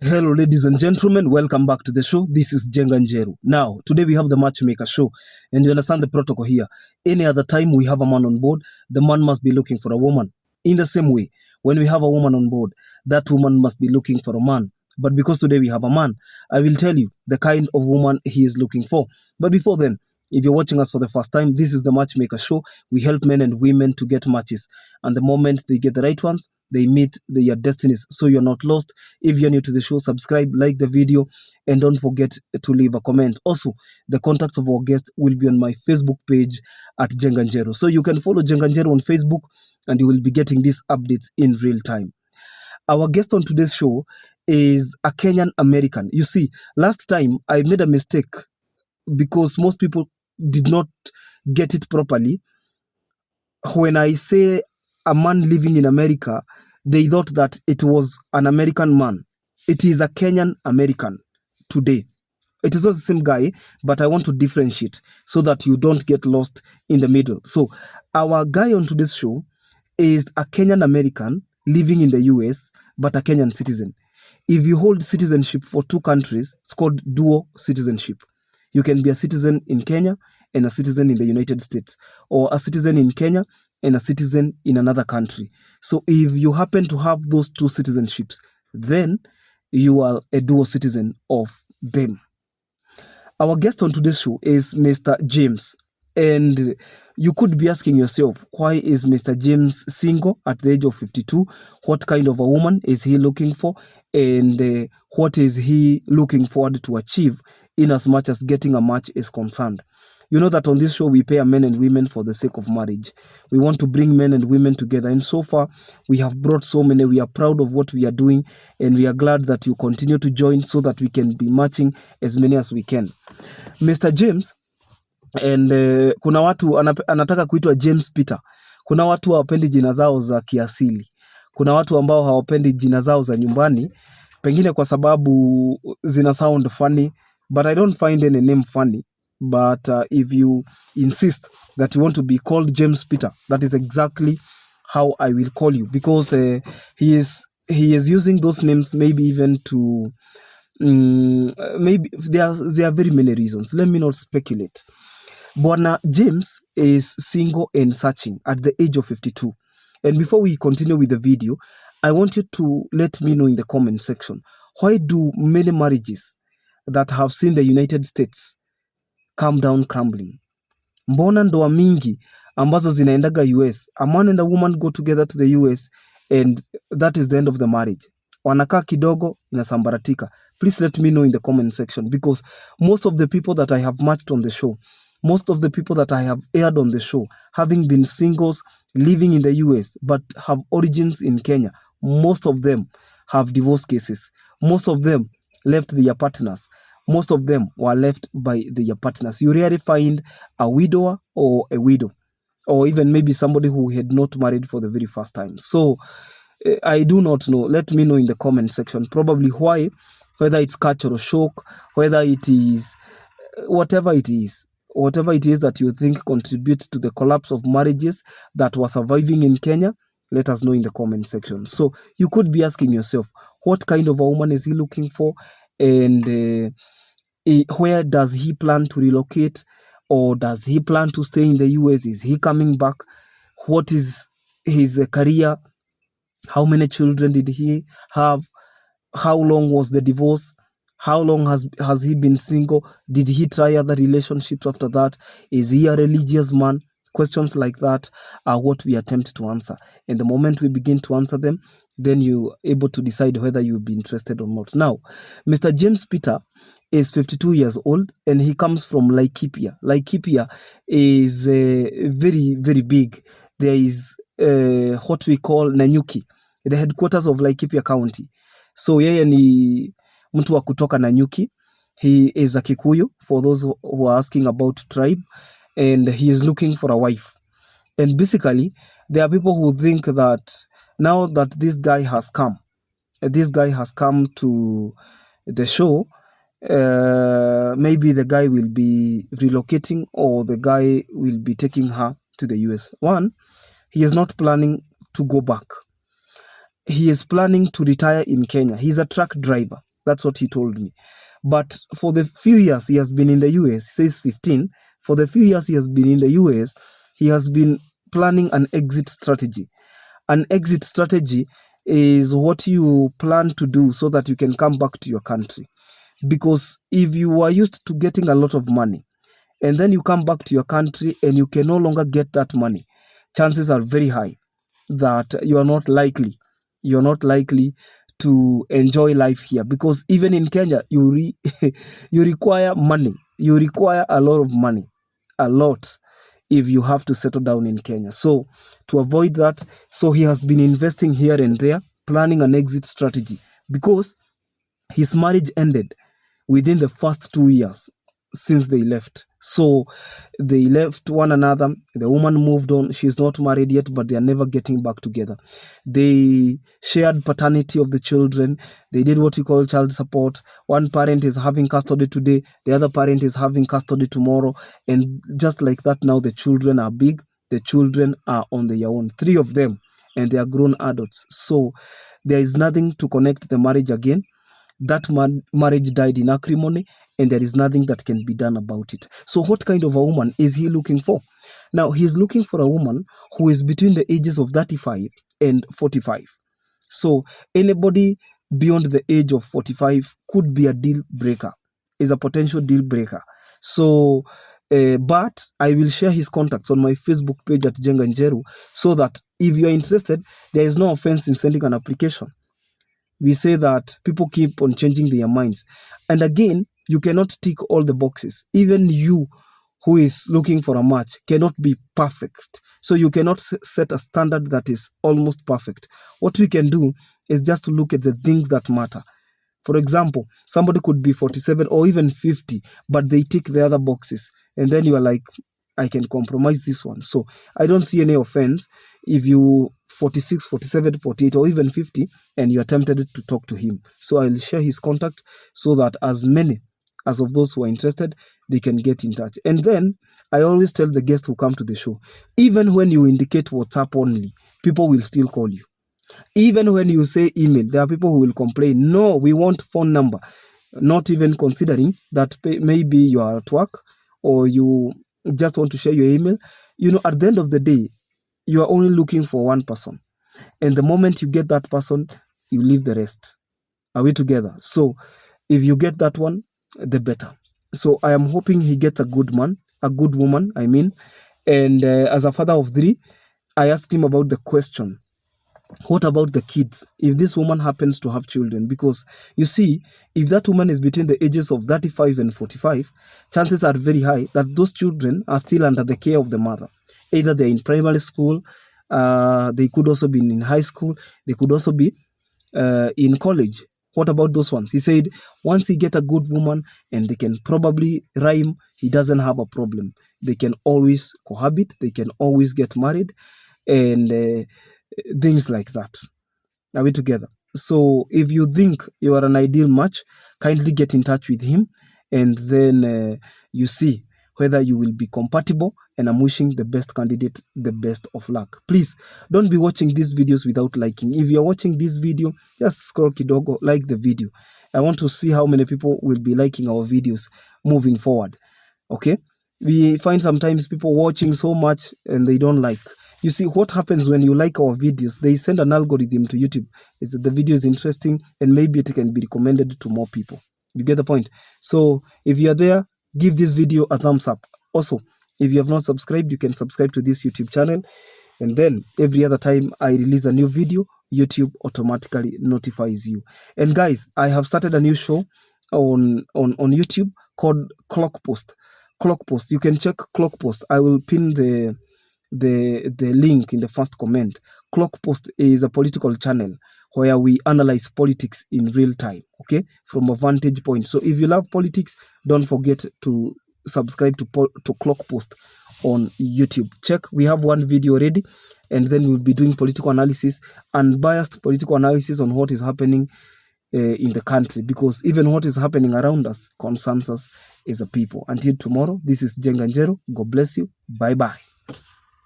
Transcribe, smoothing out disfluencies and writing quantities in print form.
Hello, ladies and gentlemen. Welcome back to the show. This is Jenga Njeru. Now, today we have the Matchmaker show, and you understand the protocol here. Any other time we have a man on board, the man must be looking for a woman. In the same way, when we have a woman on board, that woman must be looking for a man. But because today we have a man, I will tell you the kind of woman he is looking for. But before then, if you're watching us for the first time, this is the Matchmaker show. We help men and women to get matches. And the moment they get the right ones, they meet their destinies. So you're not lost. If you're new to the show, subscribe, like the video, and don't forget to leave a comment. Also, the contacts of our guests will be on my Facebook page at Jenga Njeru. So you can follow Jenga Njeru on Facebook, and you will be getting these updates in real time. Our guest on today's show is a Kenyan-American. You see, last time I made a mistake because most people did not get it properly. When I say a man living in America, they thought that it was an American man. It is a Kenyan-American today. It is not the same guy, but I want to differentiate so that you don't get lost in the middle. So our guy on today's show is a Kenyan-American living in the US, but a Kenyan citizen. If you hold citizenship for two countries, it's called dual citizenship. You can be a citizen in Kenya and a citizen in the United States, or a citizen in Kenya and a citizen in another country. So if you happen to have those two citizenships, then you are a dual citizen of them. Our guest on today's show is Mr. James. And you could be asking yourself, why is Mr. James single at the age of 52? What kind of a woman is he looking for? And what is he looking forward to achieve in as much as getting a match is concerned? You know that on this show, we pair men and women for the sake of marriage. We want to bring men and women together. And so far, we have brought so many. We are proud of what we are doing. And we are glad that you continue to join so that we can be matching as many as we can. Mr. James, and kuna watu anataka kuitwa James Peter. Kuna watu hawapendi jina zao za kiasili. Kuna watu ambao hawapendi jina zao za nyumbani, pengine kwa sababu zina sound funny, but I don't find any name funny. But if you insist that you want to be called James Peter, that is exactly how I will call you, because he is using those names maybe even to maybe there are very many reasons. Let me not speculate. Bwana James is single and searching at the age of 52. And before we continue with the video, I want you to let me know in the comment section, why do many marriages that have seen the United States come down crumbling? Mbona ndoa mingi ambazo zinaendaga US, a man and a woman go together to the US and that is the end of the marriage? Wanakaa kidogo inasambaratika. Please let me know in the comment section, because most of the people that I have matched on the show, most of the people that I have aired on the show, having been singles living in the US but have origins in Kenya, most of them have divorce cases. Most of them left their partners. Most of them were left by their partners. You rarely find a widower or a widow, or even maybe somebody who had not married for the very first time. So I do not know. Let me know in the comment section probably why, whether it's cultural shock, whether it is whatever it is that you think contributes to the collapse of marriages that were surviving in Kenya. Let us know in the comment section. So you could be asking yourself, what kind of a woman is he looking for? And where does he plan to relocate? Or does he plan to stay in the US? Is he coming back? What is his career? How many children did he have? How long was the divorce? How long has he been single? Did he try other relationships after that? Is he a religious man? Questions like that are what we attempt to answer. And the moment we begin to answer them, then you're able to decide whether you'll be interested or not. Now, Mr. James Peter is 52 years old and he comes from Laikipia. Laikipia is very, very big. There is what we call Nanyuki, the headquarters of Laikipia County. So yeye ni mtu wa kutoka Nanyuki. He is a Kikuyu, for those who are asking about tribe, and he is looking for a wife. And basically, there are people who think that now that this guy has come to the show, maybe the guy will be relocating, or the guy will be taking her to the US. One, he is not planning to go back. He is planning to retire in Kenya. He's a truck driver. That's what he told me. But for the few years he has been in the US, he says 15, for the few years he has been in the US, he has been planning an exit strategy. An exit strategy is what you plan to do so that you can come back to your country. Because if you are used to getting a lot of money and then you come back to your country and you can no longer get that money, chances are very high that you're not likely to enjoy life here, because even in Kenya you require money. You require a lot of money, a lot, if you have to settle down in Kenya. So to avoid that, so he has been investing here and there, planning an exit strategy, because his marriage ended within the first 2 years since they left. So they left one another. The woman moved on. She's not married yet, but they are never getting back together. They shared paternity of the children. They did what you call child support. One parent is having custody today. The other parent is having custody tomorrow. And just like that, now the children are big. The children are on their own. 3 of them, and they are grown adults. So there is nothing to connect the marriage again. That marriage died in acrimony, and there is nothing that can be done about it. So what kind of a woman is he looking for? Now, he's looking for a woman who is between the ages of 35 and 45. So anybody beyond the age of 45 could be a deal breaker, is a potential deal breaker. So, but I will share his contacts on my Facebook page at Jenga-Njeru, so that if you are interested, there is no offense in sending an application. We say that people keep on changing their minds. And again, you cannot tick all the boxes. Even you who is looking for a match cannot be perfect. So you cannot set a standard that is almost perfect. What we can do is just to look at the things that matter. For example, somebody could be 47 or even 50, but they tick the other boxes. And then you are like, I can compromise this one. So I don't see any offense if you 46, 47, 48, or even 50, and you are tempted to talk to him. So I'll share his contact so that as many as of those who are interested, they can get in touch. And then I always tell the guests who come to the show, even when you indicate WhatsApp only, people will still call you. Even when you say email, there are people who will complain, no, we want phone number, not even considering that maybe you are at work or you just want to share your email. You know, at the end of the day, you are only looking for one person. And the moment you get that person, you leave the rest. Are we together? So if you get that one, the better. So I am hoping he gets a good man, a good woman, I mean. And as a father of 3, I asked him about the question, what about the kids if this woman happens to have children? Because you see, if that woman is between the ages of 35 and 45, chances are very high that those children are still under the care of the mother. Either they're in primary school, they could also be in high school, they could also be in college. What about those ones? He said once he get a good woman and they can probably rhyme, he doesn't have a problem. They can always cohabit, they can always get married, and things like that. Are we together? So if you think you are an ideal match, kindly get in touch with him, and then you see whether you will be compatible, and I'm wishing the best candidate the best of luck. Please don't be watching these videos without liking. If you're watching this video, just scroll kidogo, like the video. I want to see how many people will be liking our videos moving forward. Okay? We find sometimes people watching so much and they don't like. You see, what happens when you like our videos, they send an algorithm to YouTube. Is that the video is interesting and maybe it can be recommended to more people. You get the point? So if you're there, give this video a thumbs up. Also, if you have not subscribed, you can subscribe to this YouTube channel. And then every other time I release a new video, YouTube automatically notifies you. And guys, I have started a new show on YouTube called Clock Post. Clock Post. You can check Clock Post. I will pin the link in the first comment. Clock Post is a political channel where we analyze politics in real time, okay, from a vantage point. So if you love politics, don't forget to subscribe to Clock Post on YouTube. Check, we have one video ready, and then we'll be doing political analysis, unbiased political analysis on what is happening in the country, because even what is happening around us concerns us as a people. Until tomorrow, this is Jenga-Njeru. God bless you. Bye bye.